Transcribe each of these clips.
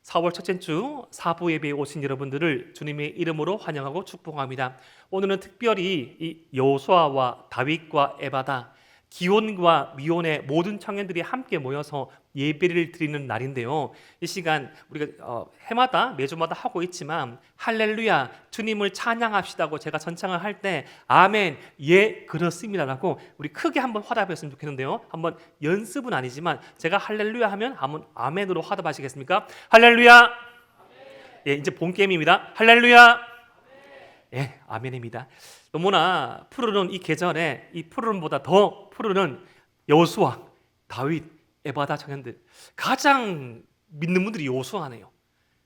4월 첫째 주 사부 예배에 오신 여러분들을 주님의 이름으로 환영하고 축복합니다. 오늘은 특별히 이 여호수아와 다윗과 에바다, 기온과 미온의 모든 청년들이 함께 모여서 예배를 드리는 날인데요. 이 시간 우리가 해마다 매주마다 하고 있지만 할렐루야 주님을 찬양합시다고 제가 전창을 할 때 아멘 예 그렇습니다라고 우리 크게 한번 화답했으면 좋겠는데요. 한번 연습은 아니지만 제가 할렐루야 하면 한번 아멘으로 화답하시겠습니까? 할렐루야. 예, 이제 본 게임입니다. 할렐루야. 예, 아멘입니다. 너무나 푸르른 이 계절에 이 푸르름보다 더 푸르른 여호수아, 다윗, 에바다 청년들, 가장 믿는 분들이 여호수아네요.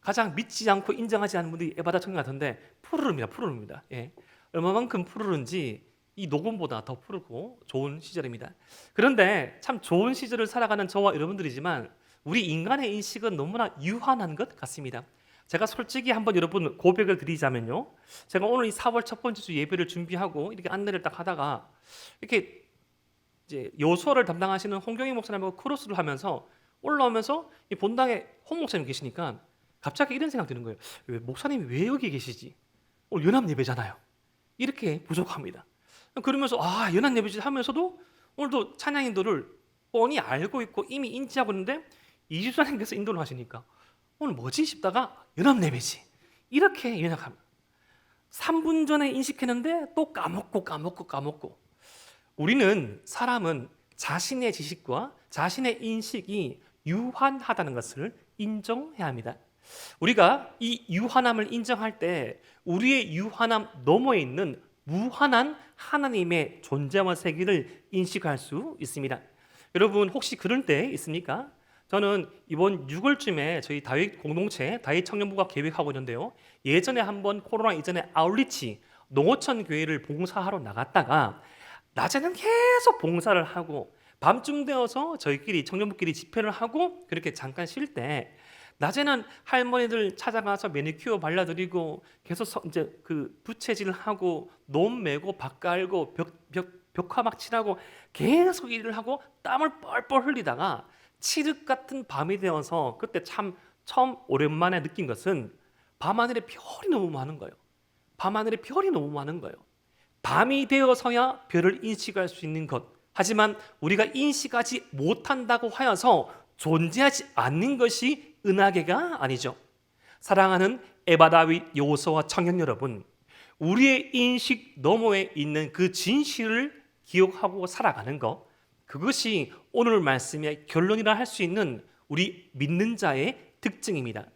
가장 믿지 않고 인정하지 않는 분들이 에바다 청년 같은데 푸르름입니다. 예, 얼마만큼 푸르른지 이 녹음보다 더 푸르고 좋은 시절입니다. 그런데 참 좋은 시절을 살아가는 저와 여러분들이지만 우리 인간의 인식은 너무나 유한한 것 같습니다. 제가 솔직히 한번 여러분 고백을 드리자면요, 제가 오늘 이 4월 첫 번째 주 예배를 준비하고 이렇게 안내를 딱 하다가 이렇게 이제 여호수아를 담당하시는 홍경희 목사님하고 크로스를 하면서 올라오면서 이 본당에 홍 목사님 계시니까 갑자기 이런 생각 드는 거예요. 목사님이 왜 여기 계시지? 오늘 연합 예배잖아요. 이렇게 부족합니다. 그러면서 연합 예배지 하면서도 오늘도 찬양인도를 뻔히 알고 있고 이미 인지하고 있는데 이주사님께서 인도를 하시니까 오늘 뭐지 싶다가 연합 예배지 이렇게 연약합니다. 3분 전에 인식했는데 또 까먹고 우리는 사람은 자신의 지식과 자신의 인식이 유한하다는 것을 인정해야 합니다. 우리가 이 유한함을 인정할 때 우리의 유한함 너머에 있는 무한한 하나님의 존재와 세계를 인식할 수 있습니다. 여러분 혹시 그럴 때 있습니까? 저는 이번 6월쯤에 저희 다윗 공동체 다윗 청년부가 계획하고 있는데요. 예전에 한번 코로나 이전에 아울리치 농어촌 교회를 봉사하러 나갔다가 낮에는 계속 봉사를 하고 밤쯤 되어서 저희끼리 청년부끼리 집회를 하고 그렇게 잠깐 쉴 때 낮에는 할머니들 찾아가서 매니큐어 발라드리고 계속 이제 그 부채질하고 논 메고 밭 깔고 벽화 막 칠하고 계속 일을 하고 땀을 뻘뻘 흘리다가 칠흑 같은 밤이 되어서 그때 참 처음 오랜만에 느낀 것은 밤하늘에 별이 너무 많은 거예요. 밤하늘에 별이 너무 많은 거예요. 밤이 되어서야 별을 인식할 수 있는 것. 하지만 우리가 인식하지 못한다고 하여서 존재하지 않는 것이 은하계가 아니죠. 사랑하는 에바다윗 여호수아 청년 여러분, 우리의 인식 너머에 있는 그 진실을 기억하고 살아가는 것, 그것이 오늘 말씀의 결론이라 할 수 있는 우리 믿는 자의 특징입니다.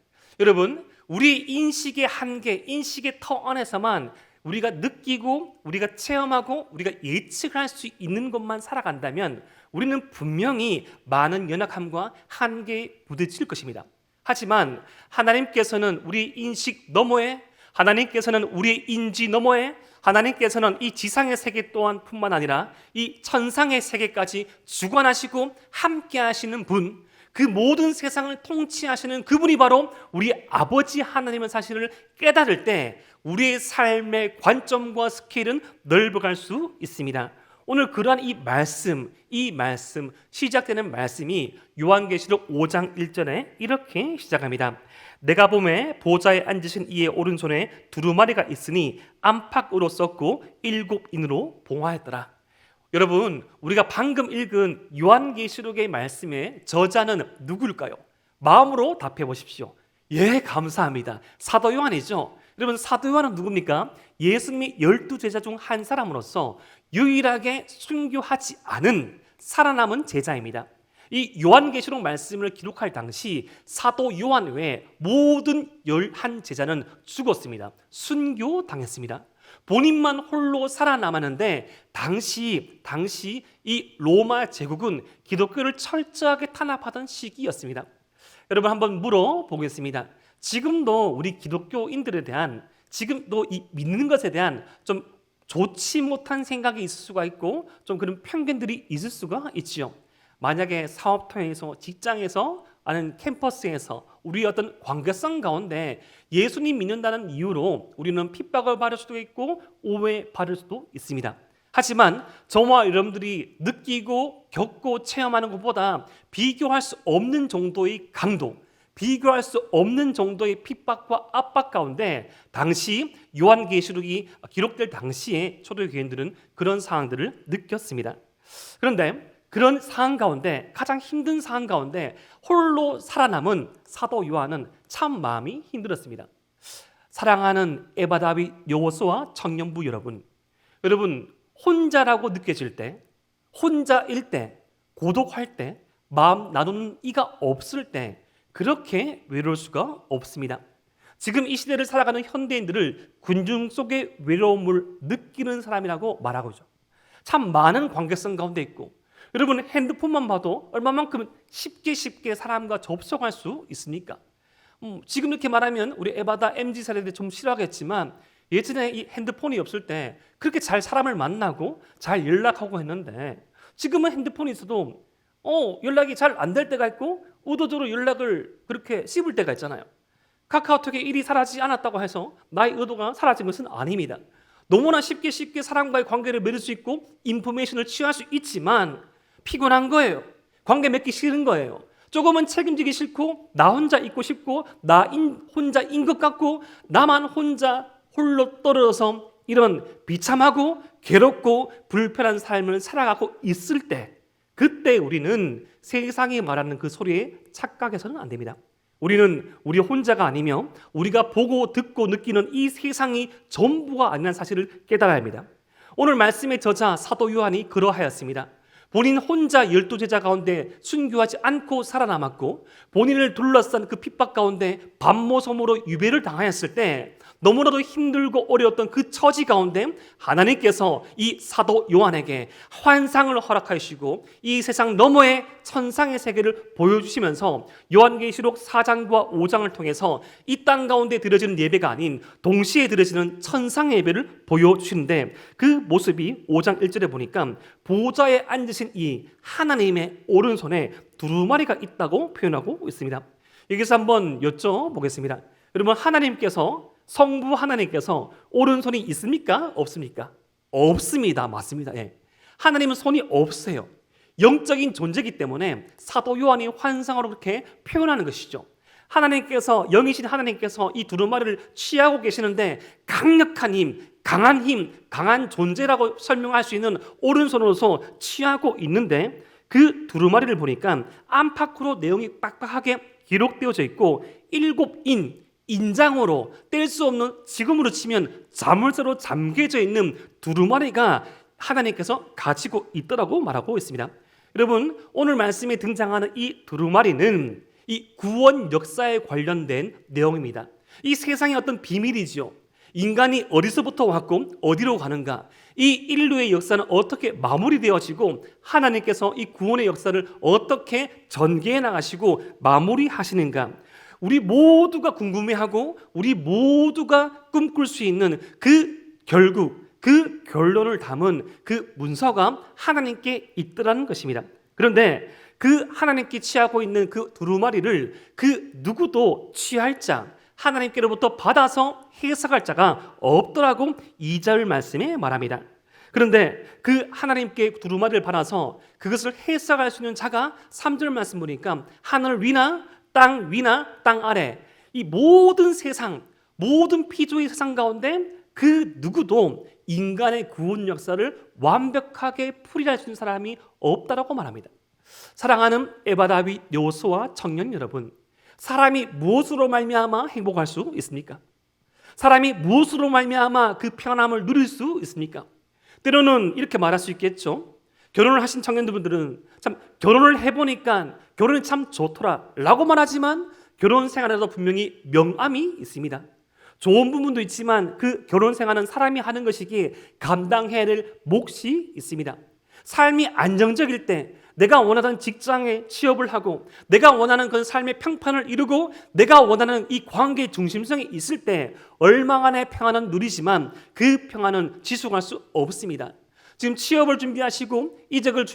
여러분, 우리 인식의 한계, 인식의 터 안에서만 우리가 느끼고 우리가 체험하고 우리가 예측할 수 있는 것만 살아간다면 우리는 분명히 많은 연약함과 한계에 부딪힐 것입니다. 하지만 하나님께서는 우리 인식 너머에, 하나님께서는 우리의 인지 너머에, 하나님께서는 이 지상의 세계 또한 뿐만 아니라 이 천상의 세계까지 주관하시고 함께 하시는 분, 그 모든 세상을 통치하시는 그분이 바로 우리 아버지 하나님의 사실을 깨달을 때 우리의 삶의 관점과 스케일은 넓어갈 수 있습니다. 오늘 그러한 이 말씀 시작되는 말씀이 요한계시록 5장 1절에 이렇게 시작합니다. 내가 보매 보좌에 앉으신 이의 오른손에 두루마리가 있으니 안팎으로 썼고 7인으로 봉하였더라. 여러분, 우리가 방금 읽은 요한계시록의 말씀의 저자는 누구일까요? 마음으로 답해 보십시오. 예, 감사합니다. 사도 요한이죠. 여러분, 사도 요한은 누굽니까? 예수님의 12제자 중 한 사람으로서 유일하게 순교하지 않은 살아남은 제자입니다. 이 요한계시록 말씀을 기록할 당시 사도 요한 외에 모든 11제자는 죽었습니다. 순교당했습니다. 본인만 홀로 살아남았는데 당시 이 로마 제국은 기독교를 철저하게 탄압하던 시기였습니다. 여러분 한번 물어보겠습니다. 지금도 우리 기독교인들에 대한 지금도 이 믿는 것에 대한 좀 좋지 못한 생각이 있을 수가 있고 좀 그런 편견들이 있을 수가 있지요. 만약에 사업터에서 직장에서 아니면 캠퍼스에서 우리의 어떤 관계성 가운데 예수님 믿는다는 이유로 우리는 핍박을 받을 수도 있고 오해받을 수도 있습니다. 하지만 저와 여러분들이 느끼고 겪고 체험하는 것보다 비교할 수 없는 정도의 강도, 비교할 수 없는 정도의 핍박과 압박 가운데 당시 요한계시록이 기록될 당시에 초대교인들은 그런 상황들을 느꼈습니다. 그런데 그런 상황 가운데, 가장 힘든 상황 가운데 홀로 살아남은 사도 요한은 참 마음이 힘들었습니다. 사랑하는 에바 다윗 여호수아 청년부 여러분, 혼자라고 느껴질 때, 혼자일 때, 고독할 때, 마음 나누는 이가 없을 때 그렇게 외로울 수가 없습니다. 지금 이 시대를 살아가는 현대인들을 군중 속의 외로움을 느끼는 사람이라고 말하고 있죠. 참 많은 관계성 가운데 있고, 여러분 핸드폰만 봐도 얼마만큼 쉽게 사람과 접속할 수 있습니까? 지금 이렇게 말하면 우리 에바다 MZ세대들 좀 싫어하겠지만, 예전에 이 핸드폰이 없을 때 그렇게 잘 사람을 만나고 잘 연락하고 했는데, 지금은 핸드폰이 있어도 연락이 잘 안 될 때가 있고 의도적으로 연락을 그렇게 씹을 때가 있잖아요. 카카오톡에 일이 사라지지 않았다고 해서 나의 의도가 사라진 것은 아닙니다. 너무나 쉽게 사람과의 관계를 맺을 수 있고 인포메이션을 취할 수 있지만 피곤한 거예요. 관계 맺기 싫은 거예요. 조금은 책임지기 싫고, 나 혼자 있고 싶고, 혼자인 것 같고, 나만 혼자 홀로 떨어져서 이런 비참하고 괴롭고 불편한 삶을 살아가고 있을 때, 그때 우리는 세상이 말하는 그 소리에 착각해서는 안 됩니다. 우리는 우리 혼자가 아니며 우리가 보고 듣고 느끼는 이 세상이 전부가 아니라는 사실을 깨달아야 합니다. 오늘 말씀의 저자 사도 요한이 그러하였습니다. 본인 혼자 12제자 가운데 순교하지 않고 살아남았고, 본인을 둘러싼 그 핍박 가운데 밤모섬으로 유배를 당하였을 때 너무나도 힘들고 어려웠던 그 처지 가운데 하나님께서 이 사도 요한에게 환상을 허락하시고 이 세상 너머의 천상의 세계를 보여주시면서 요한계시록 4장과 5장을 통해서 이 땅 가운데 드려지는 예배가 아닌 동시에 드려지는 천상의 예배를 보여주시는데, 그 모습이 5장 1절에 보니까 보좌에 앉으신 이 하나님의 오른손에 두루마리가 있다고 표현하고 있습니다. 여기서 한번 여쭤보겠습니다. 여러분, 성부 하나님께서 오른손이 있습니까? 없습니까? 없습니다. 맞습니다. 예. 하나님은 손이 없어요. 영적인 존재이기 때문에 사도 요한이 환상으로 그렇게 표현하는 것이죠. 영이신 하나님께서 이 두루마리를 취하고 계시는데 강력한 힘, 강한 존재라고 설명할 수 있는 오른손으로서 취하고 있는데, 그 두루마리를 보니까 안팎으로 내용이 빡빡하게 기록되어져 있고 7인 인장으로 뗄 수 없는, 지금으로 치면 자물쇠로 잠겨져 있는 두루마리가 하나님께서 가지고 있더라고 말하고 있습니다. 여러분, 오늘 말씀에 등장하는 이 두루마리는 이 구원 역사에 관련된 내용입니다. 이 세상의 어떤 비밀이지요. 인간이 어디서부터 왔고 어디로 가는가, 이 인류의 역사는 어떻게 마무리되어지고 하나님께서 이 구원의 역사를 어떻게 전개해 나가시고 마무리하시는가, 우리 모두가 궁금해하고 우리 모두가 꿈꿀 수 있는 그 결론을 담은 그 문서가 하나님께 있더라는 것입니다. 그런데 그 하나님께 취하고 있는 그 두루마리를 그 누구도 취할 자, 하나님께로부터 받아서 해석할 자가 없더라고 2절 말씀에 말합니다. 그런데 그 하나님께 두루마리를 받아서 그것을 해석할 수 있는 자가 3절 말씀 보니까 하늘 위나 땅 아래, 이 모든 세상, 모든 피조의 세상 가운데 그 누구도 인간의 구원 역사를 완벽하게 풀이할 수 있는 사람이 없다라고 말합니다. 사랑하는 에바 다윗 여호수아 청년 여러분, 사람이 무엇으로 말미암아 행복할 수 있습니까? 사람이 무엇으로 말미암아 그 평안함을 누릴 수 있습니까? 때로는 이렇게 말할 수 있겠죠. 결혼을 하신 청년분들은 참 결혼을 해보니까 결혼이 참 좋더라 라고 말하지만 결혼 생활에도 분명히 명암이 있습니다. 좋은 부분도 있지만 그 결혼 생활은 사람이 하는 것이기에 감당해야 될 몫이 있습니다. 삶이 안정적일 때 내가 원하던 직장에 취업을 하고 내가 원하는 그 삶의 평판을 이루고 내가 원하는 이 관계의 중심성이 있을 때 얼마간의 평안은 누리지만 그 평안은 지속할 수 없습니다. 지금 취업을 준비하시고 이직을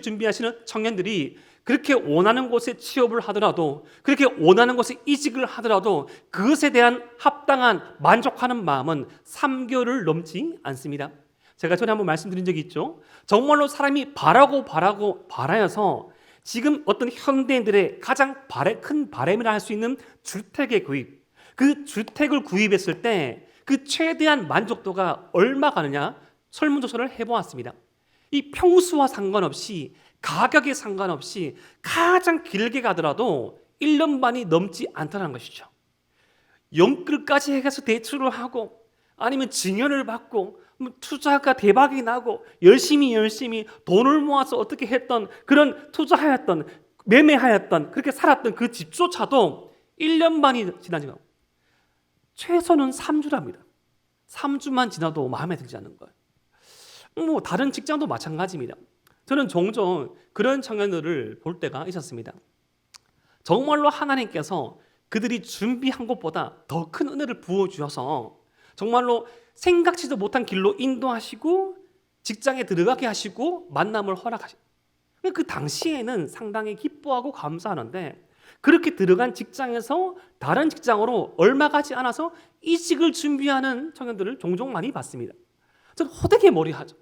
준비하시는 청년들이 그렇게 원하는 곳에 취업을 하더라도, 그렇게 원하는 곳에 이직을 하더라도 그것에 대한 합당한 만족하는 마음은 3개월을 넘지 않습니다. 제가 전에 한번 말씀드린 적이 있죠. 정말로 사람이 바라여서 지금 어떤 현대인들의 가장 큰 바람이라 할 수 있는 주택의 구입, 그 주택을 구입했을 때 그 최대한 만족도가 얼마 가느냐 설문조사를 해보았습니다. 이 평수와 상관없이 가격에 상관없이 가장 길게 가더라도 1년 반이 넘지 않다는 것이죠. 연끌까지 해서 대출을 하고 아니면 증여를 받고 투자가 대박이 나고 열심히 돈을 모아서 어떻게 했던 그런 투자하였던 매매하였던 그렇게 살았던 그 집조차도 1년 반이 지나지고 최소는 3주랍니다. 3주만 지나도 마음에 들지 않는 거예요. 다른 직장도 마찬가지입니다. 저는 종종 그런 청년들을 볼 때가 있었습니다. 정말로 하나님께서 그들이 준비한 것보다 더 큰 은혜를 부어주셔서 정말로 생각지도 못한 길로 인도하시고 직장에 들어가게 하시고 만남을 허락하시고 그 당시에는 상당히 기뻐하고 감사하는데 그렇게 들어간 직장에서 다른 직장으로 얼마 가지 않아서 이직을 준비하는 청년들을 종종 많이 봤습니다. 저는 호되게 머리하죠.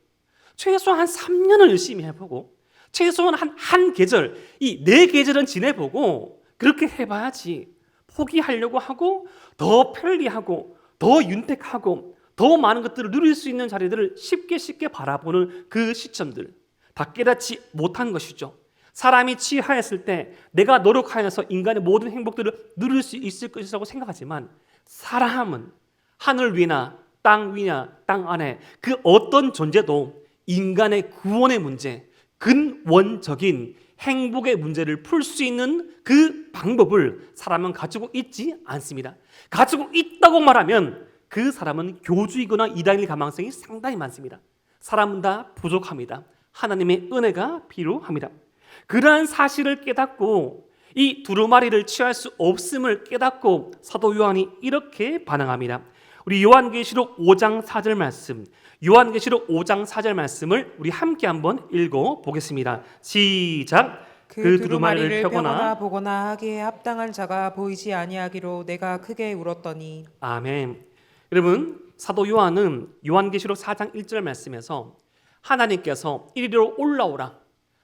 최소한 3년을 열심히 해보고 최소한 한 계절, 이 4계절은 지내보고 그렇게 해봐야지 포기하려고 하고 더 편리하고 더 윤택하고 더 많은 것들을 누릴 수 있는 자리들을 쉽게 바라보는 그 시점들 다 깨닫지 못한 것이죠. 사람이 취하였을 때 내가 노력하여서 인간의 모든 행복들을 누릴 수 있을 것이라고 생각하지만 사람은 하늘 위나 땅 위나 땅 안에 그 어떤 존재도 인간의 구원의 문제, 근원적인 행복의 문제를 풀 수 있는 그 방법을 사람은 가지고 있지 않습니다. 가지고 있다고 말하면 그 사람은 교주이거나 이단일 가능성이 상당히 많습니다. 사람은 다 부족합니다. 하나님의 은혜가 필요합니다. 그러한 사실을 깨닫고 이 두루마리를 취할 수 없음을 깨닫고 사도 요한이 이렇게 반응합니다. 우리 요한계시록 5장 4절 말씀, 요한계시록 5장 4절 말씀을 우리 함께 한번 읽어보겠습니다. 시작. 그 두루마리를 펴거나 보거나 하기에 합당한 자가 보이지 아니하기로 내가 크게 울었더니. 아멘. 여러분, 사도 요한은 요한계시록 4장 1절 말씀에서 하나님께서 이리로 올라오라,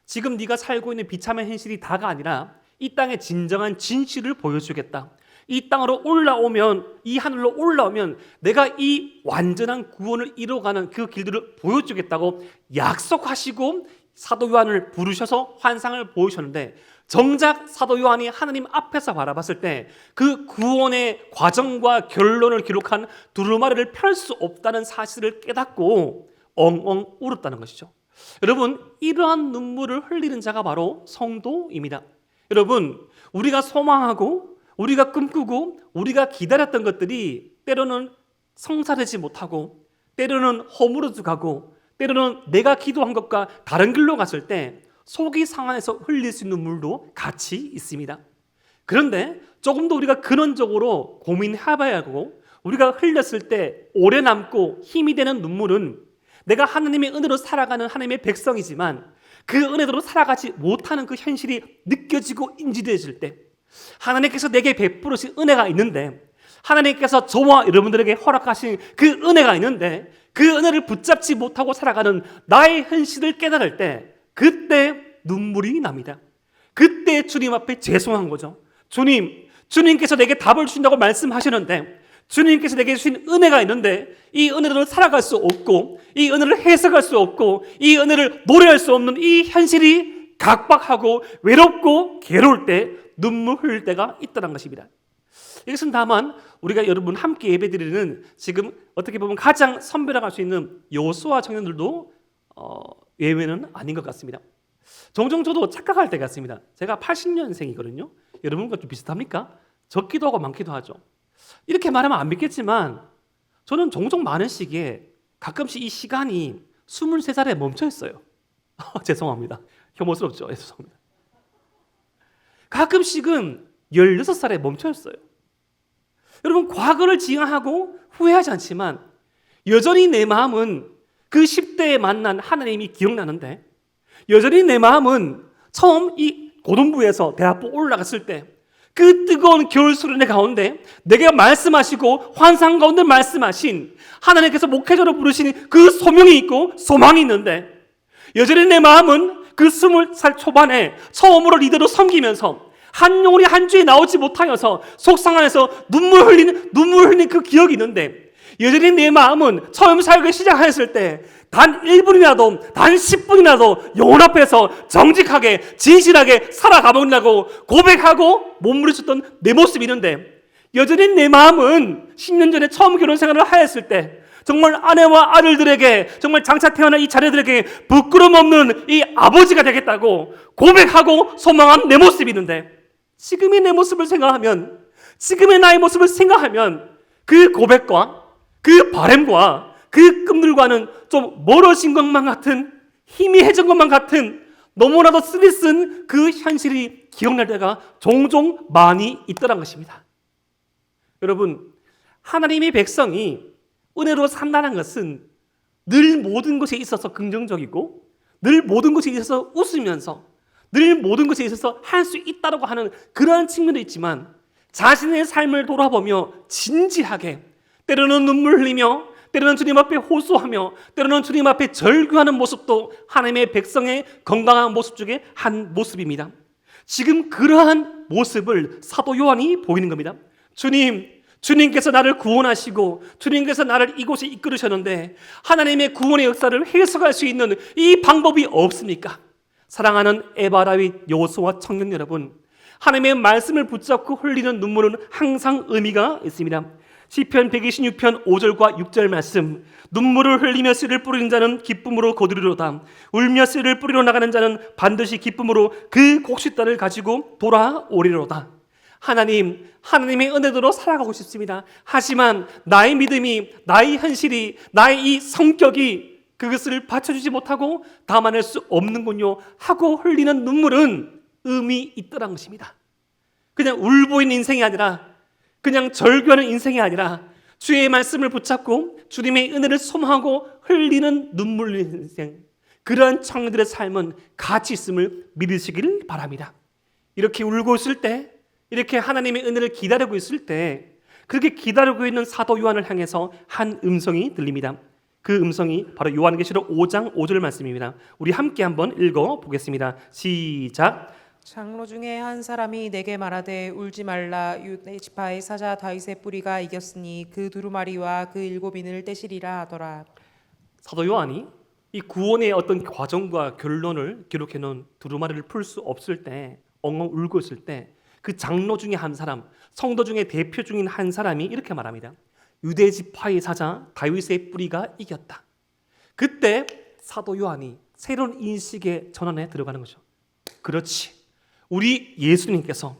지금 네가 살고 있는 비참한 현실이 다가 아니라 이 땅의 진정한 진실을 보여주겠다. 이 땅으로 올라오면, 이 하늘로 올라오면 내가 이 완전한 구원을 이루어가는 그 길들을 보여주겠다고 약속하시고 사도 요한을 부르셔서 환상을 보이셨는데, 정작 사도 요한이 하나님 앞에서 바라봤을 때 그 구원의 과정과 결론을 기록한 두루마리를 펼 수 없다는 사실을 깨닫고 엉엉 울었다는 것이죠. 여러분, 이러한 눈물을 흘리는 자가 바로 성도입니다. 여러분, 우리가 소망하고 우리가 꿈꾸고 우리가 기다렸던 것들이 때로는 성사되지 못하고 때로는 허물어져 가고 때로는 내가 기도한 것과 다른 길로 갔을 때 속이 상해서 흘릴 수 있는 눈물도 같이 있습니다. 그런데 조금 더 우리가 근원적으로 고민해봐야 하고 우리가 흘렸을 때 오래 남고 힘이 되는 눈물은 내가 하나님의 은혜로 살아가는 하나님의 백성이지만 그 은혜대로 살아가지 못하는 그 현실이 느껴지고 인지되어질 때, 하나님께서 내게 베푸르신 은혜가 있는데, 하나님께서 저와 여러분들에게 허락하신 그 은혜가 있는데 그 은혜를 붙잡지 못하고 살아가는 나의 현실을 깨달을 때 그때 눈물이 납니다. 그때 주님 앞에 죄송한 거죠. 주님께서 내게 답을 주신다고 말씀하시는데, 주님께서 내게 주신 은혜가 있는데 이 은혜를 살아갈 수 없고 이 은혜를 해석할 수 없고 이 은혜를 노래할 수 없는 이 현실이 각박하고 외롭고 괴로울 때 눈물 흘릴 때가 있다는 것입니다. 이것은 다만 우리가 여러분 함께 예배드리는 지금 어떻게 보면 가장 선별할 수 있는 여호수아 청년들도 예외는 아닌 것 같습니다. 종종 저도 착각할 때가 있습니다. 제가 80년생이거든요. 여러분과 좀 비슷합니까? 적기도 하고 많기도 하죠. 이렇게 말하면 안 믿겠지만 저는 종종 많은 시기에 가끔씩 이 시간이 23살에 멈춰 있어요. 죄송합니다. 혐오스럽죠? 죄송합니다. 가끔씩은 16살에 멈춰 있어요. 여러분, 과거를 지향하고 후회하지 않지만 여전히 내 마음은 그 10대에 만난 하나님이 기억나는데, 여전히 내 마음은 처음 이 고등부에서 대학부 올라갔을 때 그 뜨거운 겨울 수련회 가운데 내게 말씀하시고 환상 가운데 말씀하신 하나님께서 목회자로 부르신 그 소명이 있고 소망이 있는데, 여전히 내 마음은 그 20살 초반에 처음으로 리더로 섬기면서 한 영혼이 한 주에 나오지 못하여서 속상해서 눈물 흘린 그 기억이 있는데, 여전히 내 마음은 처음 사역을 시작했을 때 단 1분이라도 단 10분이라도 영혼 앞에서 정직하게 진실하게 살아가보려고 고백하고 몸부림쳤던 내 모습이 있는데, 여전히 내 마음은 10년 전에 처음 결혼 생활을 하였을 때 정말 아내와 아들들에게, 정말 장차 태어난 이 자녀들에게 부끄럼 없는 이 아버지가 되겠다고 고백하고 소망한 내 모습이 있는데, 지금의 내 모습을 생각하면, 지금의 나의 모습을 생각하면 그 고백과 그 바람과 그 꿈들과는 좀 멀어진 것만 같은, 희미해진 것만 같은, 너무나도 쓰디쓴 그 현실이 기억날 때가 종종 많이 있더란 것입니다. 여러분, 하나님의 백성이 은혜로 산다는 것은 늘 모든 것에 있어서 긍정적이고, 늘 모든 것에 있어서 웃으면서, 늘 모든 것에 있어서 할 수 있다고 하는 그러한 측면도 있지만, 자신의 삶을 돌아보며 진지하게, 때로는 눈물 흘리며, 때로는 주님 앞에 호소하며, 때로는 주님 앞에 절규하는 모습도 하나님의 백성의 건강한 모습 중에 한 모습입니다. 지금 그러한 모습을 사도 요한이 보이는 겁니다. 주님께서 나를 구원하시고 주님께서 나를 이곳에 이끌으셨는데 하나님의 구원의 역사를 해석할 수 있는 이 방법이 없습니까? 사랑하는 에바라윗 여호수아 청년 여러분, 하나님의 말씀을 붙잡고 흘리는 눈물은 항상 의미가 있습니다. 시편 126편 5절과 6절 말씀, 눈물을 흘리며 씨를 뿌리는 자는 기쁨으로 거두리로다. 울며 씨를 뿌리러 나가는 자는 반드시 기쁨으로 그 곡식단을 가지고 돌아오리로다. 하나님의 은혜대로 살아가고 싶습니다. 하지만 나의 믿음이, 나의 현실이, 나의 이 성격이 그것을 받쳐주지 못하고 담아낼 수 없는군요 하고 흘리는 눈물은 의미 있더란 것입니다. 그냥 울보이는 인생이 아니라, 그냥 절규하는 인생이 아니라 주의 말씀을 붙잡고 주님의 은혜를 소망하고 흘리는 눈물 인생, 그러한 청년들의 삶은 가치 있음을 믿으시기를 바랍니다. 이렇게 울고 있을 때, 이렇게 하나님의 은혜를 기다리고 있을 때, 그렇게 기다리고 있는 사도 요한을 향해서 한 음성이 들립니다. 그 음성이 바로 요한계시록 5장 5절 말씀입니다. 우리 함께 한번 읽어보겠습니다. 시작. 장로 중에 한 사람이 내게 말하되 울지 말라. 유대 지파의 사자 다윗의 뿌리가 이겼으니 그 두루마리와 그 일곱인을 떼시리라 하더라. 사도 요한이 이 구원의 어떤 과정과 결론을 기록해 놓은 두루마리를 풀 수 없을 때, 엉엉 울고 있을 때, 그 장로 중에 한 사람, 성도 중에 대표 중인 한 사람이 이렇게 말합니다. 유대 지파의 사자 다윗의 뿌리가 이겼다. 그때 사도 요한이 새로운 인식의 전환에 들어가는 거죠. 그렇지, 우리 예수님께서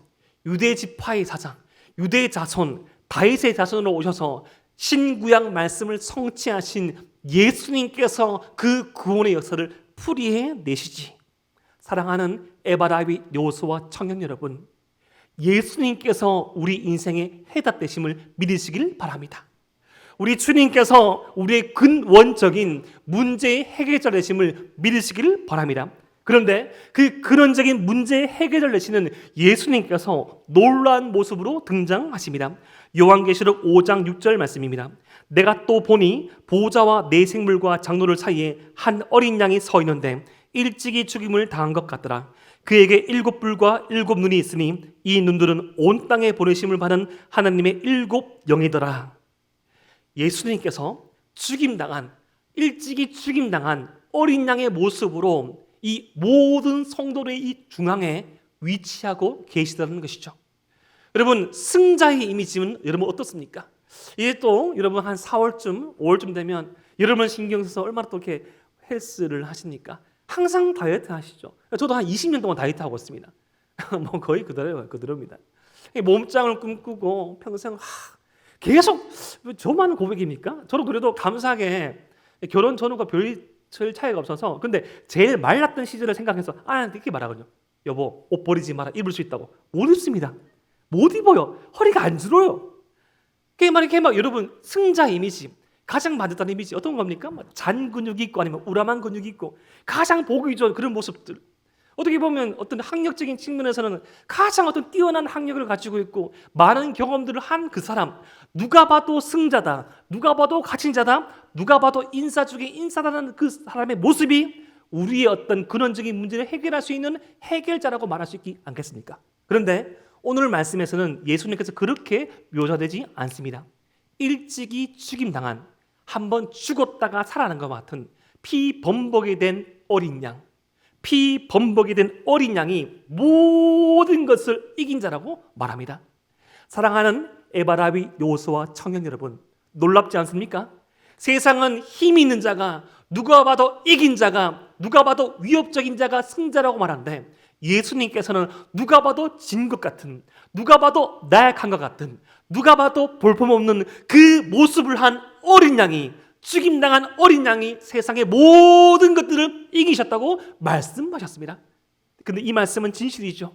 유대 지파의 사장, 유대 자손, 다윗의 자손으로 오셔서 신구약 말씀을 성취하신 예수님께서 그 구원의 역사를 풀이해 내시지. 사랑하는 에바라윗 여호수아 청년 여러분, 예수님께서 우리 인생의 해답 되심을 믿으시길 바랍니다. 우리 주님께서 우리의 근원적인 문제의 해결자 되심을 믿으시길 바랍니다. 그런데 그 근원적인 문제의 해결자를 내시는 예수님께서 놀라운 모습으로 등장하십니다. 요한계시록 5장 6절 말씀입니다. 내가 또 보니 보호자와 네 생물과 장로들 사이에 한 어린 양이 서 있는데 일찍이 죽임을 당한 것 같더라. 그에게 7뿔과 7눈이 있으니 이 눈들은 온 땅에 보내심을 받은 하나님의 7영이더라. 예수님께서 일찍이 죽임당한 어린 양의 모습으로 이 모든 성도의 이 중앙에 위치하고 계시다는 것이죠. 여러분, 승자의 이미지는 여러분 어떻습니까? 이게 또 여러분 한 4월쯤 5월쯤 되면 여러분 신경 써서 얼마나 또 이렇게 헬스를 하십니까? 항상 다이어트 하시죠. 저도 한 20년 동안 다이어트 하고 있습니다. 뭐 거의 그대로입니다. 몸짱을 꿈꾸고 평생 계속, 저만 고백입니까? 저도 그래도 감사하게 결혼 전후가 별 차이가 없어서, 근데 제일 말랐던 시절을 생각해서 아내한테 이렇게 말하거든요. 여보, 옷 버리지 마라. 입을 수 있다고. 못 입습니다. 못 입어요. 허리가 안 줄어요. 이렇게 막 여러분, 승자 이미지, 가장 반듯한 이미지 어떤 겁니까? 잔 근육이 있고 아니면 우람한 근육이 있고 가장 보기 좋은 그런 모습들. 어떻게 보면 어떤 학력적인 측면에서는 가장 어떤 뛰어난 학력을 가지고 있고 많은 경험들을 한 그 사람, 누가 봐도 승자다, 누가 봐도 가진 자다, 누가 봐도 인사 중에 인사다라는 그 사람의 모습이 우리의 어떤 근원적인 문제를 해결할 수 있는 해결자라고 말할 수 있지 않겠습니까? 그런데 오늘 말씀에서는 예수님께서 그렇게 묘사되지 않습니다. 일찍이 죽임당한, 한번 죽었다가 살아난 것 같은 피범벅이 된 어린 양, 피범벅이 된 어린 양이 모든 것을 이긴 자라고 말합니다. 사랑하는 에바라비 요소와 청년 여러분, 놀랍지 않습니까? 세상은 힘 있는 자가, 누가 봐도 이긴 자가, 누가 봐도 위협적인 자가 승자라고 말하는데, 예수님께서는 누가 봐도 진 것 같은, 누가 봐도 나약한 것 같은, 누가 봐도 볼품없는 그 모습을 한 어린 양이, 죽임당한 어린 양이 세상의 모든 것들을 이기셨다고 말씀하셨습니다. 근데 이 말씀은 진실이죠.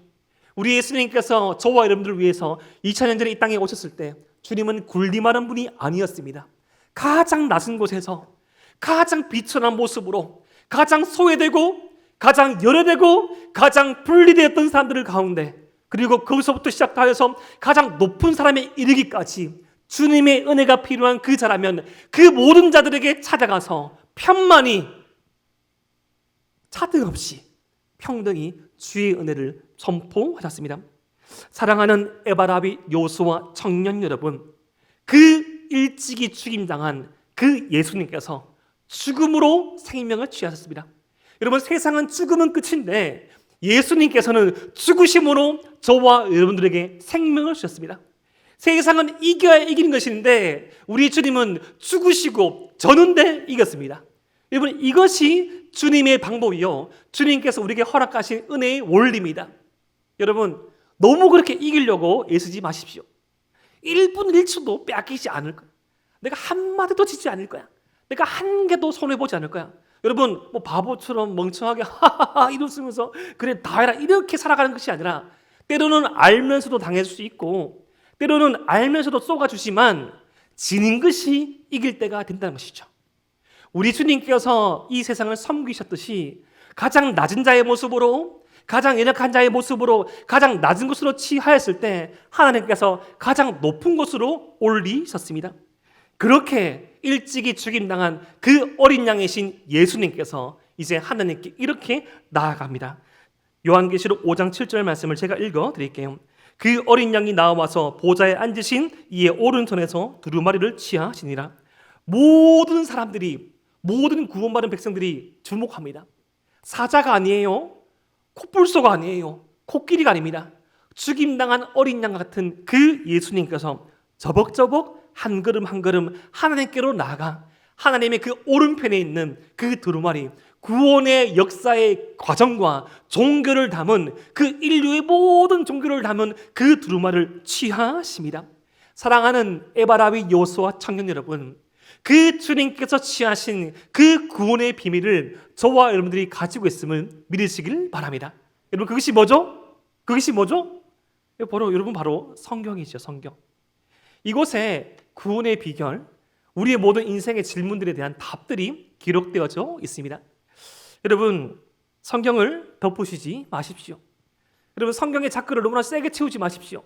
우리 예수님께서 저와 여러분들을 위해서 2000년 전에 이 땅에 오셨을 때 주님은 굴림하는 분이 아니었습니다. 가장 낮은 곳에서 가장 비천한 모습으로, 가장 소외되고 가장 열애되고 가장 분리되었던 사람들을 가운데, 그리고 거기서부터 시작하여서 가장 높은 사람에 이르기까지 주님의 은혜가 필요한 그 자라면 그 모든 자들에게 찾아가서 편만이 차등 없이 평등히 주의 은혜를 선포하셨습니다. 사랑하는 에바라비 요수와 청년 여러분, 그 일찍이 죽임당한 그 예수님께서 죽음으로 생명을 취하셨습니다. 여러분, 세상은 죽음은 끝인데 예수님께서는 죽으심으로 저와 여러분들에게 생명을 주셨습니다. 세상은 이겨야 이기는 것인데 우리 주님은 죽으시고 졌는데 이겼습니다. 여러분, 이것이 주님의 방법이요, 주님께서 우리에게 허락하신 은혜의 원리입니다. 여러분, 너무 그렇게 이기려고 애쓰지 마십시오. 1분 1초도 빼앗기지 않을 거야. 내가 한마디도 짓지 않을 거야. 내가 한 개도 손해보지 않을 거야. 여러분, 뭐 바보처럼 멍청하게 하하하 이러면서 그래 다 해라 이렇게 살아가는 것이 아니라, 때로는 알면서도 당할 수 있고 때로는 알면서도 쏘가주지만 지는 것이 이길 때가 된다는 것이죠. 우리 주님께서 이 세상을 섬기셨듯이 가장 낮은 자의 모습으로, 가장 연약한 자의 모습으로, 가장 낮은 곳으로 취하였을 때 하나님께서 가장 높은 곳으로 올리셨습니다. 그렇게 일찍이 죽임당한 그 어린 양이신 예수님께서 이제 하나님께 이렇게 나아갑니다. 요한계시록 5장 7절 말씀을 제가 읽어드릴게요. 그 어린 양이 나와서 보좌에 앉으신 이의 오른손에서 두루마리를 취하시니라. 모든 사람들이, 모든 구원받은 백성들이 주목합니다. 사자가 아니에요, 콧불소가 아니에요, 코끼리가 아닙니다. 죽임당한 어린 양 같은 그 예수님께서 저벅저벅 한 걸음 한 걸음 하나님께로 나아가 하나님의 그 오른편에 있는 그 두루마리, 구원의 역사의 과정과 종교를 담은, 그 인류의 모든 종교를 담은 그 두루마리를 취하십니다. 사랑하는 에바라비 요소와 청년 여러분, 그 주님께서 취하신 그 구원의 비밀을 저와 여러분들이 가지고 있음을 믿으시길 바랍니다. 여러분, 그것이 뭐죠? 그것이 뭐죠? 바로 성경이죠. 성경. 이곳에 구원의 비결, 우리의 모든 인생의 질문들에 대한 답들이 기록되어져 있습니다. 여러분, 성경을 덮으시지 마십시오. 여러분, 성경의 자크를 너무나 세게 채우지 마십시오.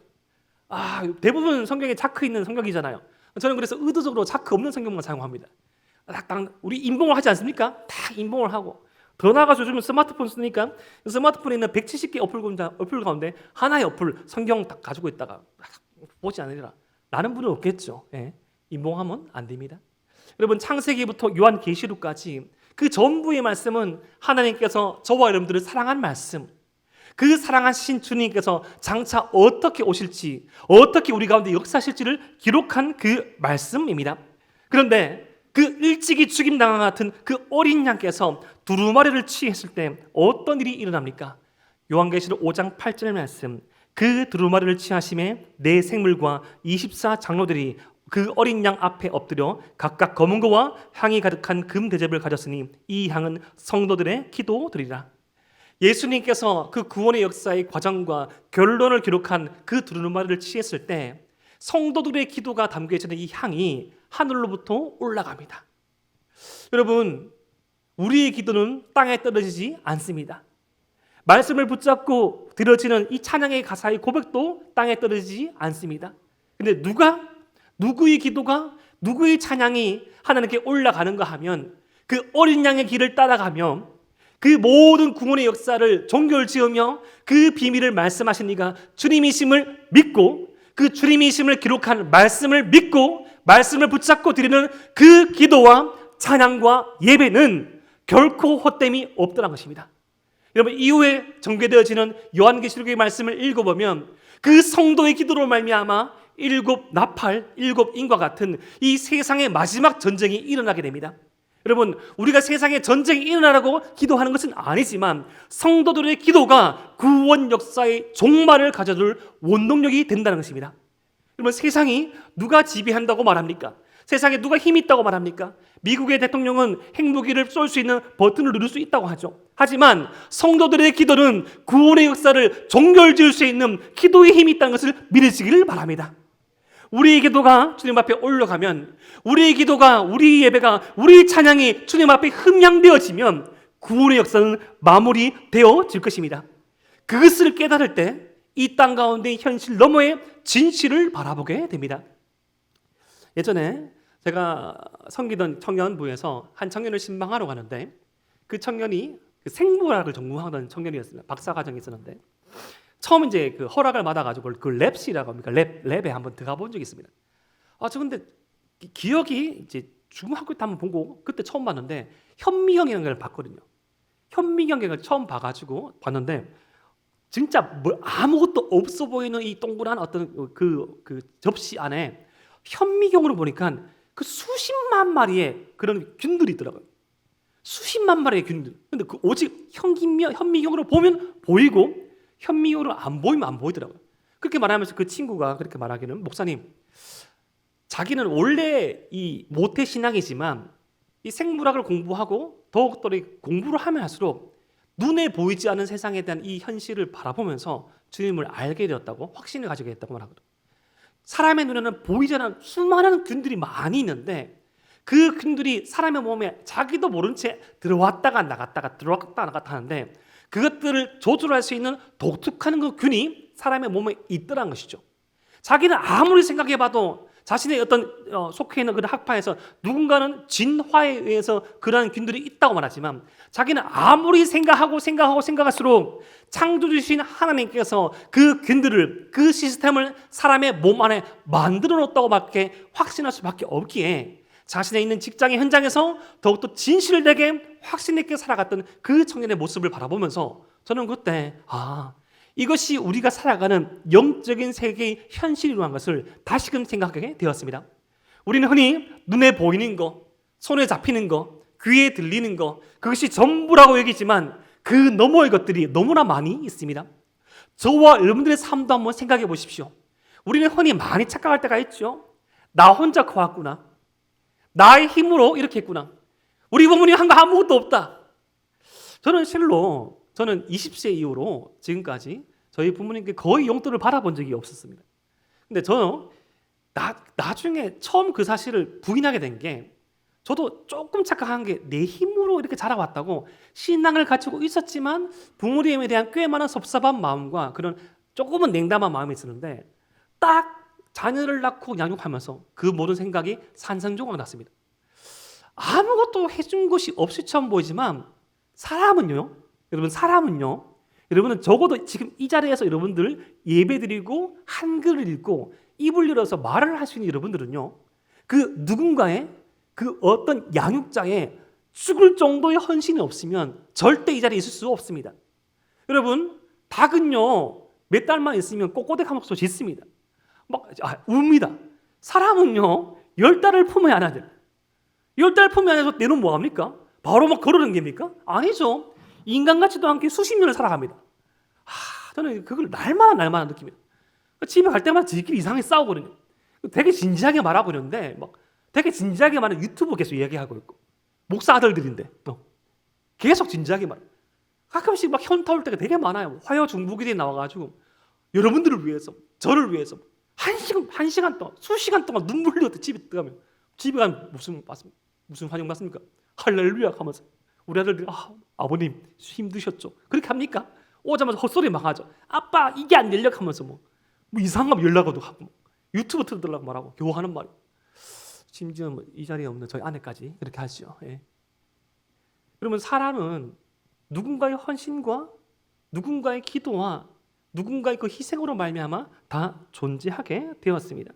대부분 성경에 자크 있는 성경이잖아요. 저는 그래서 의도적으로 자크 없는 성경만 사용합니다. 우리 인봉을 하지 않습니까? 다 인봉을 하고, 더 나아가서 요즘은 스마트폰 쓰니까 스마트폰에 있는 170개 어플 가운데 하나의 어플 성경 딱 가지고 있다가 보지 않으리라 라는 분은 없겠죠. 예, 인봉하면 안 됩니다. 여러분, 창세기부터 요한계시록까지 그 전부의 말씀은 하나님께서 저와 여러분들을 사랑한 말씀, 그 사랑하신 주님께서 장차 어떻게 오실지, 어떻게 우리 가운데 역사하실지를 기록한 그 말씀입니다. 그런데 그 일찍이 죽임당한 같은 그 어린 양께서 두루마리를 취했을 때 어떤 일이 일어납니까? 요한계시록 5장 8절 말씀, 그 두루마리를 취하심에 네 생물과 24장로들이 그 어린 양 앞에 엎드려 각각 검은 거와 향이 가득한 금 대접을 가졌으니 이 향은 성도들의 기도드리라. 예수님께서 그 구원의 역사의 과정과 결론을 기록한 그 두루마리를 취했을 때 성도들의 기도가 담겨있는 이 향이 하늘로부터 올라갑니다. 여러분, 우리의 기도는 땅에 떨어지지 않습니다. 말씀을 붙잡고 들어지는 이 찬양의 가사의 고백도 땅에 떨어지지 않습니다. 근데 누구의 기도가, 누구의 찬양이 하나님께 올라가는가 하면 그 어린 양의 길을 따라가면 그 모든 구원의 역사를 종결지으며 그 비밀을 말씀하신 이가 주님이심을 믿고 그 주님이심을 기록한 말씀을 믿고 말씀을 붙잡고 드리는 그 기도와 찬양과 예배는 결코 헛됨이 없더라는 것입니다. 여러분, 이후에 전개되어지는 요한계시록의 말씀을 읽어보면 그 성도의 기도로 말미암아 일곱 나팔, 일곱 인과 같은 이 세상의 마지막 전쟁이 일어나게 됩니다. 여러분, 우리가 세상에 전쟁이 일어나라고 기도하는 것은 아니지만 성도들의 기도가 구원 역사의 종말을 가져줄 원동력이 된다는 것입니다. 여러분, 세상이 누가 지배한다고 말합니까? 세상에 누가 힘이 있다고 말합니까? 미국의 대통령은 핵무기를 쏠 수 있는 버튼을 누를 수 있다고 하죠. 하지만 성도들의 기도는 구원의 역사를 종결지을 수 있는 기도의 힘이 있다는 것을 믿으시기를 바랍니다. 우리의 기도가 주님 앞에 올라가면, 우리의 기도가, 우리 예배가, 우리 찬양이 주님 앞에 흠양되어지면 구원의 역사는 마무리되어질 것입니다. 그것을 깨달을 때 이 땅 가운데 현실 너머의 진실을 바라보게 됩니다. 예전에 제가 섬기던 청년부에서 한 청년을 신방하러 가는데 그 청년이 생물학을 전공하던 청년이었습니다. 박사과정이 있었는데 처음 이제 그 허락을 받아가지고 그 랩실이라고 합니까? 랩에 한번 들어가 본 적이 있습니다. 저 근데 기억이 이제 중학교 때 한번 보고 그때 처음 봤는데 현미경이라는 걸 봤거든요. 현미경을 처음 봐가지고 봤는데 진짜 뭐 아무것도 없어 보이는 이 동그란 어떤 그 접시 안에 현미경으로 보니까 그 수십만 마리의 그런 균들이 있더라고요. 수십만 마리의 균들. 근데 그 오직 현미경으로 보면 보이고 현미경으로 안 보이면 안 보이더라고요. 그렇게 말하면서 그 친구가 그렇게 말하기는, 목사님, 자기는 원래 이 모태 신앙이지만 이 생물학을 공부하고 더욱더 공부를 하면 할수록 눈에 보이지 않는 세상에 대한 이 현실을 바라보면서 주님을 알게 되었다고, 확신을 가지게 됐다고 말하거든요. 사람의 눈에는 보이지 않는 수많은 균들이 많이 있는데 그 균들이 사람의 몸에 자기도 모른 채 들어왔다가 나갔다가 들어왔다 나갔다 하는데 그것들을 조절할 수 있는 독특한 그 균이 사람의 몸에 있더라는 것이죠. 자기는 아무리 생각해봐도 자신의 어떤 속해 있는 그 학파에서 누군가는 진화에 의해서 그러한 균들이 있다고 말하지만 자기는 아무리 생각할수록 창조주신 하나님께서 그 균들을, 그 시스템을 사람의 몸 안에 만들어 놓았다고밖에 확신할 수밖에 없기에 자신의 있는 직장의 현장에서 더욱더 진실되게 확신 있게 살아갔던 그 청년의 모습을 바라보면서 저는 그때 이것이 우리가 살아가는 영적인 세계의 현실이라는 것을 다시금 생각하게 되었습니다. 우리는 흔히 눈에 보이는 거, 손에 잡히는 거, 귀에 들리는 거, 그것이 전부라고 여기지만 그 너머의 것들이 너무나 많이 있습니다. 저와 여러분들의 삶도 한번 생각해 보십시오. 우리는 흔히 많이 착각할 때가 있죠. 나 혼자 커왔구나. 나의 힘으로 이렇게 했구나. 우리 부모님 한 거 아무것도 없다. 저는 20세 이후로 지금까지 저희 부모님께 거의 용돈을 받아본 적이 없었습니다. 근데 저는 나중에 처음 그 사실을 부인하게 된 게, 저도 조금 착각한 게 내 힘으로 이렇게 자라왔다고 신앙을 가지고 있었지만 부모님에 대한 꽤 많은 섭섭한 마음과 그런 조금은 냉담한 마음이 있었는데 딱 자녀를 낳고 양육하면서 그 모든 생각이 산산조각 났습니다. 아무것도 해준 것이 없이 처음 보이지만 사람은요, 여러분은 적어도 지금 이 자리에서 여러분들 예배드리고 한글을 읽고 입을 열어서 말을 할 수 있는 여러분들은요, 그 누군가의 그 어떤 양육자의 죽을 정도의 헌신이 없으면 절대 이 자리에 있을 수 없습니다. 여러분, 닭은요 몇 달만 있으면 꼬꼬댁 하면서 짖습니다. 웁니다. 사람은요 10달을 품어야 안 하죠. 10달 품에 안에서 내놓으면 뭐합니까? 바로 막 걸어다닙니까? 아니죠. 인간 같지도 않게 수십 년을 살아갑니다. 저는 그걸 날마다 느낍니다. 집에 갈 때마다 지들끼리 이상하게 싸우거든요. 되게 진지하게 말하고 있는데 되게 진지하게 말하는 유튜브 계속 이야기하고 있고, 목사 아들들인데 계속 진지하게 말해요. 가끔씩 막 현타 올 때가 되게 많아요. 화요 중보기들이 나와가지고 여러분들을 위해서, 저를 위해서 한 시간 동안, 수시간 동안 눈물 흘려도 집에 들어가면, 집에 가면 무슨 환영 받습니까? 할렐루야 하면서 우리 아들들이 아버님 힘드셨죠? 그렇게 합니까? 오자마자 헛소리 막 하죠. 아빠 이게 안 열려 하면서 뭐 이상하면 연락도 하고 유튜브 틀어달라고 말하고 교화하는 말이, 심지어 이 자리에 없는 저희 아내까지 그렇게 하시죠. 예. 그러면 사람은 누군가의 헌신과 누군가의 기도와 누군가의 그 희생으로 말미암아 다 존재하게 되었습니다.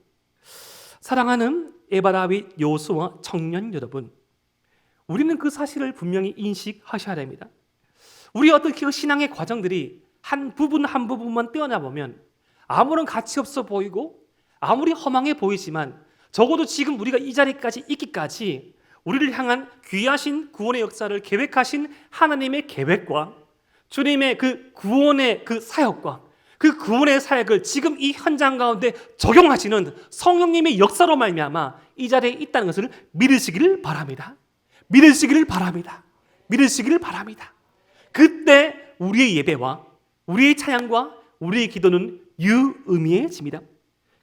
사랑하는 에바다윗 여호수아 청년 여러분, 우리는 그 사실을 분명히 인식하셔야 됩니다. 우리 어떤 그 신앙의 과정들이 한 부분만 떼어나 보면 아무런 가치 없어 보이고 아무리 허망해 보이지만 적어도 지금 우리가 이 자리까지 있기까지 우리를 향한 귀하신 구원의 역사를 계획하신 하나님의 계획과 주님의 그 구원의 그 사역과 그 구원의 사역을 지금 이 현장 가운데 적용하시는 성령님의 역사로 말미암아 이 자리에 있다는 것을 믿으시기를 바랍니다. 믿으시기를 바랍니다. 믿으시기를 바랍니다. 그때 우리의 예배와 우리의 찬양과 우리의 기도는 유의미해집니다.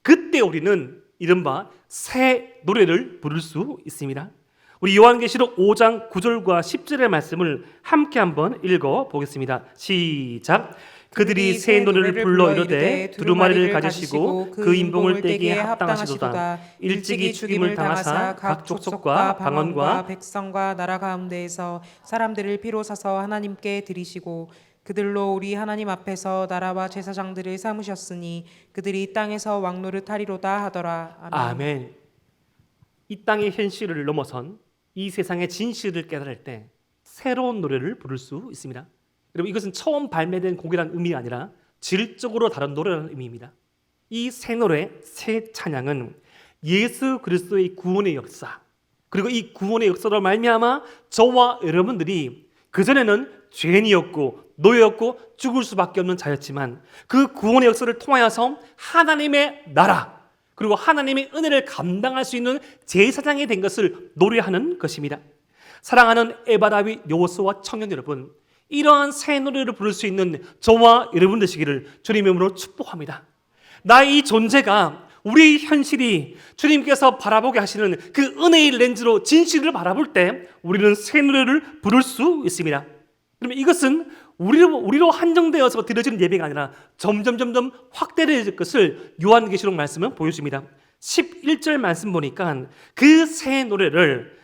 그때 우리는 이른바 새 노래를 부를 수 있습니다. 우리 요한계시록 5장 9절과 10절의 말씀을 함께 한번 읽어보겠습니다. 시작. 그들이 새 노래를 불러 이르되 두루마리를 가지시고 그 인봉을 떼기에 합당하시도다. 일찍이 죽임을 당하사 각 족속과 방언과 백성과 나라 가운데에서 사람들을 피로 사서 하나님께 드리시고 그들로 우리 하나님 앞에서 나라와 제사장들을 삼으셨으니 그들이 땅에서 왕노릇 하리로다 하더라. 아멘. 아멘. 이 땅의 현실을 넘어선 이 세상의 진실을 깨달을 때 새로운 노래를 부를 수 있습니다. 여러분, 이것은 처음 발매된 곡이라는 의미가 아니라 질적으로 다른 노래라는 의미입니다. 이 새 노래, 새 찬양은 예수 그리스도의 구원의 역사, 그리고 이 구원의 역사로 말미암아 저와 여러분들이 그전에는 죄인이었고 노예였고 죽을 수밖에 없는 자였지만 그 구원의 역사를 통하여서 하나님의 나라 그리고 하나님의 은혜를 감당할 수 있는 제사장이 된 것을 노래하는 것입니다. 사랑하는 에바다윗 여호수아 청년 여러분, 이러한 새 노래를 부를 수 있는 저와 여러분 되시기를 주님의 이름으로 축복합니다. 나의 이 존재가, 우리의 현실이 주님께서 바라보게 하시는 그 은혜의 렌즈로 진실을 바라볼 때 우리는 새 노래를 부를 수 있습니다. 그러면 이것은 우리로 한정되어서 드려지는 예배가 아니라 점점 확대될 것을 요한계시록 말씀은 보여줍니다. 11절 말씀 보니까 그 새 노래를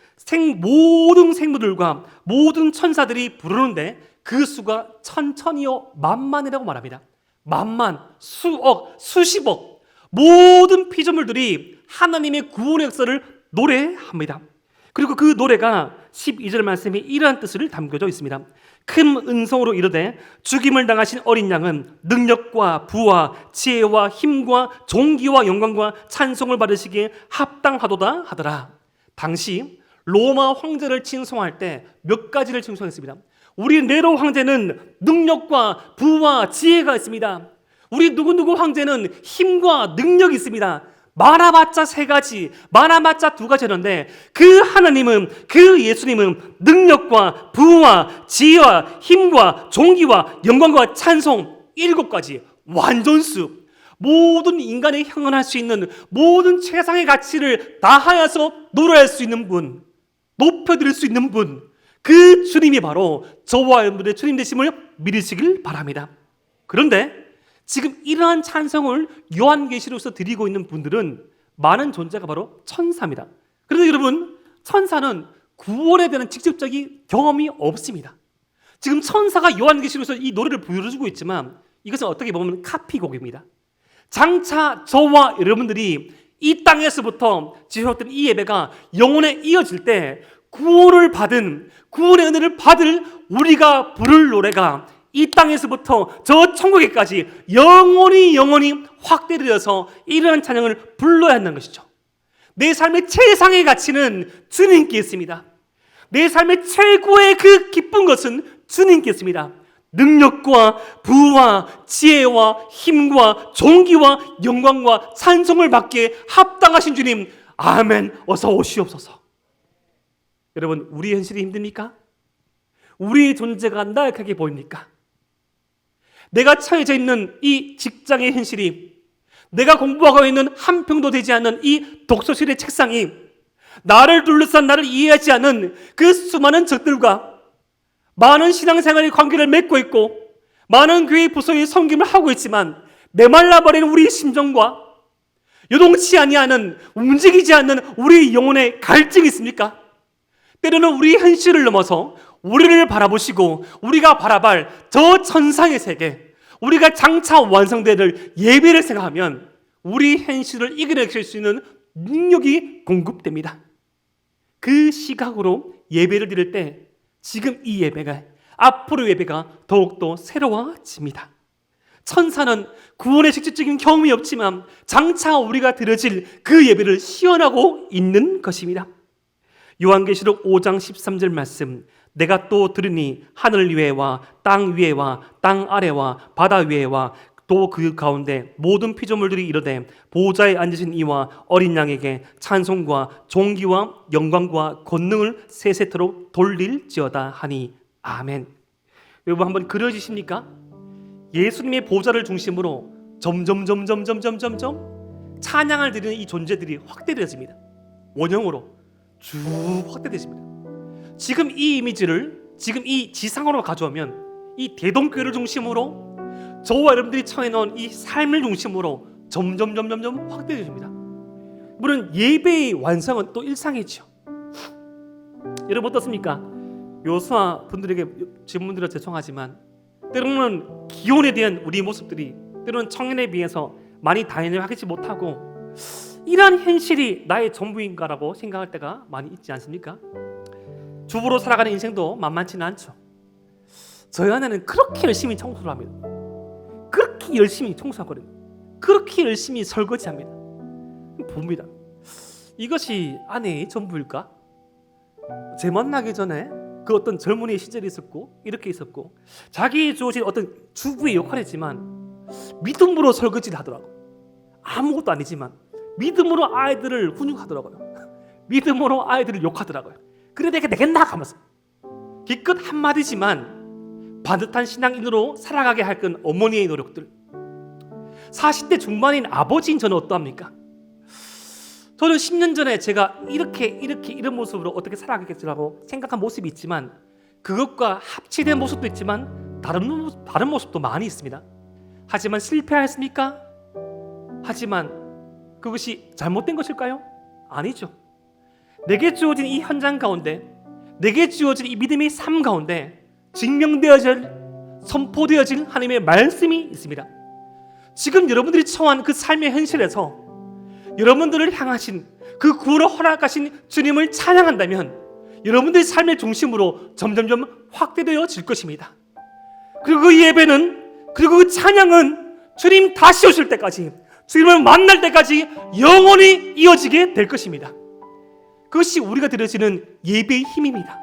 모든 생물들과 모든 천사들이 부르는데 그 수가 천천히요 만만이라고 말합니다. 만만, 수억, 수십억 모든 피조물들이 하나님의 구원의 역사를 노래합니다. 그리고 그 노래가 12절 말씀에 이러한 뜻을 담겨져 있습니다. 큰 음성으로 이르되 죽임을 당하신 어린 양은 능력과 부와 지혜와 힘과 존귀와 영광과 찬송을 받으시기에 합당하도다 하더라. 당시 로마 황제를 칭송할 때 몇 가지를 칭송했습니다. 우리 네로 황제는 능력과 부와 지혜가 있습니다. 우리 누구누구 황제는 힘과 능력이 있습니다. 많아봤자 3가지, 많아봤자 2가지였는데 그 하나님은, 그 예수님은 능력과 부와 지혜와 힘과 존귀와 영광과 찬송 7가지 완전수, 모든 인간이 형언할 수 있는 모든 최상의 가치를 다하여서 노래할 수 있는 분, 높여드릴 수 있는 분, 그 주님이 바로 저와 여러분들의 주님 되심을 믿으시길 바랍니다. 그런데 지금 이러한 찬송을 요한계시록에서 드리고 있는 분들은 많은 존재가 바로 천사입니다. 그런데 여러분, 천사는 구원에 대한 직접적인 경험이 없습니다. 지금 천사가 요한계시록에서 이 노래를 부르고 있지만 이것은 어떻게 보면 카피곡입니다. 장차 저와 여러분들이 이 땅에서부터 지속된 이 예배가 영원에 이어질 때 구원을 받은, 구원의 은혜를 받을 우리가 부를 노래가 이 땅에서부터 저 천국에까지 영원히 확대되어서 이러한 찬양을 불러야 한다는 것이죠. 내 삶의 최상의 가치는 주님께 있습니다. 내 삶의 최고의 그 기쁜 것은 주님께 있습니다. 능력과 부와 지혜와 힘과 존귀와 영광과 찬송을 받기에 합당하신 주님, 아멘. 어서 오시옵소서. 여러분, 우리 현실이 힘듭니까? 우리의 존재가 나약하게 보입니까? 내가 처해져 있는 이 직장의 현실이, 내가 공부하고 있는 한 평도 되지 않는 이 독서실의 책상이, 나를 둘러싼 나를 이해하지 않는 그 수많은 적들과 많은 신앙생활의 관계를 맺고 있고 많은 교회 부서의 섬김을 하고 있지만 메말라버린 우리의 심정과 요동치 아니하는, 움직이지 않는 우리의 영혼의 갈증이 있습니까? 때로는 우리의 현실을 넘어서 우리를 바라보시고 우리가 바라볼 저 천상의 세계, 우리가 장차 완성될 예배를 생각하면 우리 현실을 이겨낼 수 있는 능력이 공급됩니다. 그 시각으로 예배를 드릴 때 지금 이 예배가, 앞으로 예배가 더욱더 새로워집니다. 천사는 구원의 직접적인 경험이 없지만 장차 우리가 드려질 그 예배를 시연하고 있는 것입니다. 요한계시록 5장 13절 말씀, 내가 또 들으니 하늘 위에와 땅 위에와 땅 아래와 바다 위에와 또 그 가운데 모든 피조물들이 이르되 보좌에 앉으신 이와 어린 양에게 찬송과 존귀와 영광과 권능을 세세토록 돌릴지어다 하니 아멘. 여러분 한번 그려지십니까? 예수님의 보좌를 중심으로 점점 찬양을 드리는 이 존재들이 확대되어집니다. 원형으로 쭉 확대되십니다. 지금 이 이미지를 지금 이 지상으로 가져오면 이 대동교회를 중심으로 저와 여러분들이 청해놓은 이 삶을 중심으로 점점 확대되십니다. 물론 예배의 완성은 또 일상이죠. 여러분 어떻습니까? 요수아 분들에게 질문드려 죄송하지만 때로는 기혼에 대한 우리 모습들이 때로는 청년에 비해서 많이 다양하지 못하고 이러한 현실이 나의 전부인가라고 생각할 때가 많이 있지 않습니까? 주부로 살아가는 인생도 만만치는 않죠. 저희 아내는 그렇게 열심히 청소를 합니다. 그렇게 열심히 청소하거든요. 그렇게 열심히 설거지합니다. 봅니다. 이것이 아내의 전부일까? 제 만나기 전에 그 어떤 젊은이의 시절이 있었고 이렇게 있었고 자기 주어진 어떤 주부의 역할이지만 믿음으로 설거지를 하더라고. 아무것도 아니지만 믿음으로 아이들을 훈육하더라고요. 믿음으로 아이들을 욕하더라고요. 그래 내가 되겠나 하면서 기껏 한마디지만 반듯한 신앙인으로 살아가게 할 건 어머니의 노력들. 40대 중반인 아버지인 저는 어떠합니까? 저는 10년 전에 제가 이런 모습으로 어떻게 살아가겠지라고 생각한 모습이 있지만 그것과 합치된 모습도 있지만 다른 모습도 많이 있습니다. 하지만 실패하였습니까? 하지만 그것이 잘못된 것일까요? 아니죠. 내게 주어진 이 현장 가운데, 내게 주어진 이 믿음의 삶 가운데 증명되어질, 선포되어질 하나님의 말씀이 있습니다. 지금 여러분들이 처한 그 삶의 현실에서 여러분들을 향하신 그 구원을 허락하신 주님을 찬양한다면 여러분들의 삶의 중심으로 점점 확대되어질 것입니다. 그리고 그 예배는, 그리고 그 찬양은 주님 다시 오실 때까지, 주님을 만날 때까지 영원히 이어지게 될 것입니다. 그것이 우리가 드려지는 예배의 힘입니다.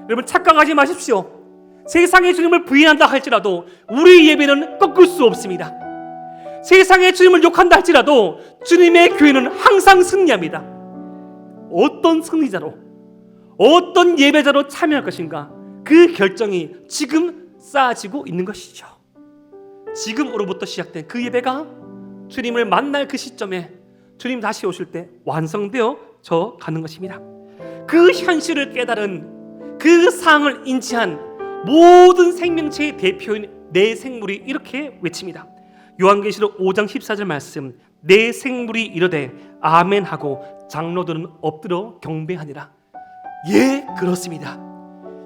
여러분 착각하지 마십시오. 세상의 주님을 부인한다 할지라도 우리 예배는 꺾을 수 없습니다. 세상의 주님을 욕한다 할지라도 주님의 교회는 항상 승리합니다. 어떤 승리자로, 어떤 예배자로 참여할 것인가, 그 결정이 지금 쌓아지고 있는 것이죠. 지금으로부터 시작된 그 예배가 주님을 만날 그 시점에 주님 다시 오실 때 완성되어져 가는 것입니다. 그 현실을 깨달은, 그 사항을 인지한 모든 생명체의 대표인 내 생물이 이렇게 외칩니다. 요한계시록 5장 14절 말씀, 내 생물이 이르되 아멘 하고 장로들은 엎드려 경배하니라. 예, 그렇습니다.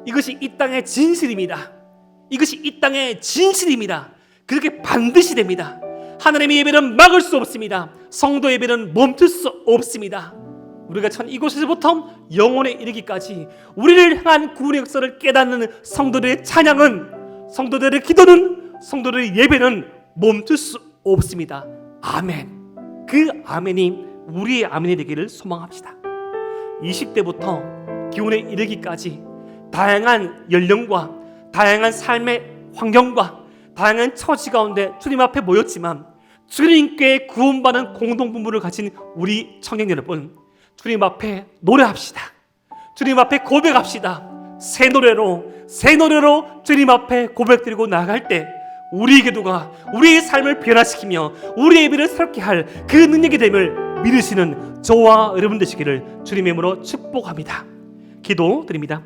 이것이 이 땅의 진실입니다. 이것이 이 땅의 진실입니다. 그렇게 반드시 됩니다. 하나님의 예배는 막을 수 없습니다. 성도 예배는 멈출 수 없습니다. 우리가 천 이곳에서부터 영혼에 이르기까지 우리를 향한 구원의 역사를 깨닫는 성도들의 찬양은, 성도들의 기도는, 성도들의 예배는 멈출 수 없습니다. 아멘. 그 아멘이 우리의 아멘이 되기를 소망합시다. 20대부터 기원에 이르기까지 다양한 연령과 다양한 삶의 환경과 다양한 처지 가운데 주님 앞에 모였지만 주님께 구원받는 공동분부를 가진 우리 청년 여러분, 주님 앞에 노래합시다. 주님 앞에 고백합시다. 새 노래로 주님 앞에 고백드리고 나아갈 때 우리의 기도가 우리의 삶을 변화시키며 우리의 예배를 새롭게 할 그 능력이 됨을 믿으시는 저와 여러분 되시기를 주님의 이름으로 축복합니다. 기도드립니다.